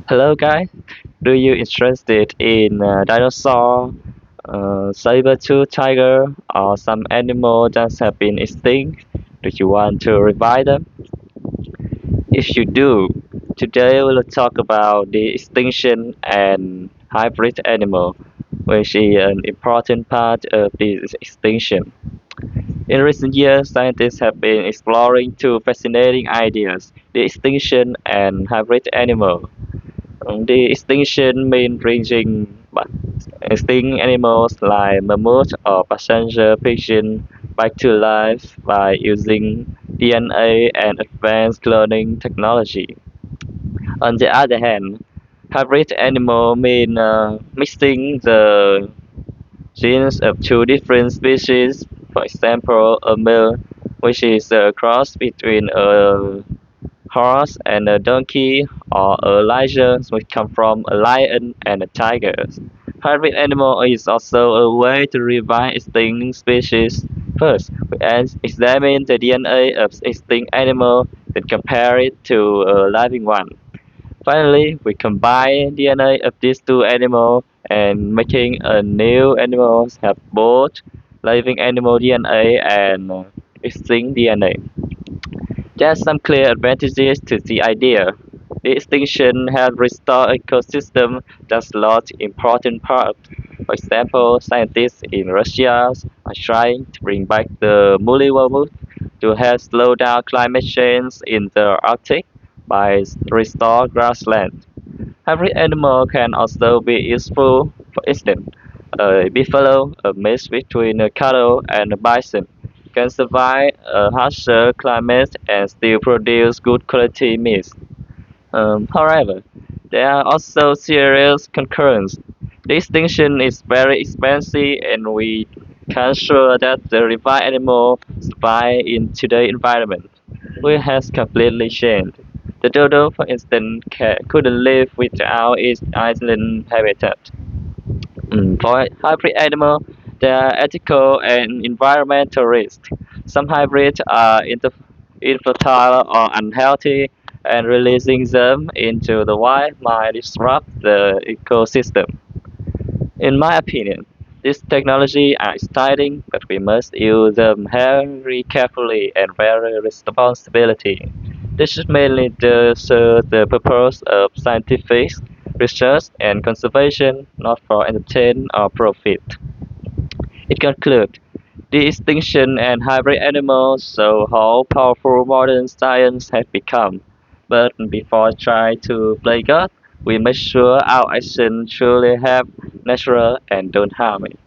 Hello guys, do you interested in dinosaur, saber-tooth tiger, or some animal that have been extinct? Do you want to revive them? If you do, today we'll talk about the extinction and hybrid animal, which is an important part of this extinction. In recent years, scientists have been exploring two fascinating ideas: the extinction and hybrid animal. The extinction means bringing extinct animals like mammoth or passenger pigeon back to life by using DNA and advanced cloning technology. On the other hand, hybrid animal mean mixing the genes of two different species. For example, a male, which is a cross between a horse and a donkey, or a liger which come from a lion and a tiger. Hybrid animal is also a way to revive extinct species. First, we examine the DNA of extinct animal, then compare it to a living one. Finally, we combine DNA of these two animals and making a new animal have both living animal DNA and extinct DNA. There are some clear advantages to the idea. The extinction has restored ecosystem that lost important parts. For example, scientists in Russia are trying to bring back the woolly mammoth to help slow down climate change in the Arctic by restore grassland. Every animal can also be useful. For instance, a buffalo, a mix between a cattle and a bison, can survive a harsher climate and still produce good quality meat. However, there are also serious concerns. The extinction is very expensive and we can't sure that the revived animal survive in today's environment, which has completely changed. The dodo, for instance, couldn't live without its island habitat. For hybrid animals, there are ethical and environmental risks. Some hybrids are infertile or unhealthy, and releasing them into the wild might disrupt the ecosystem. In my opinion, these technologies are exciting, but we must use them very carefully and very responsibility. This should mainly serve the purpose of scientific research and conservation, not for entertainment or profit. It concludes, the extinction and hybrid animals show how powerful modern science has become. But before trying to play God, we make sure our actions truly help nature and don't harm it.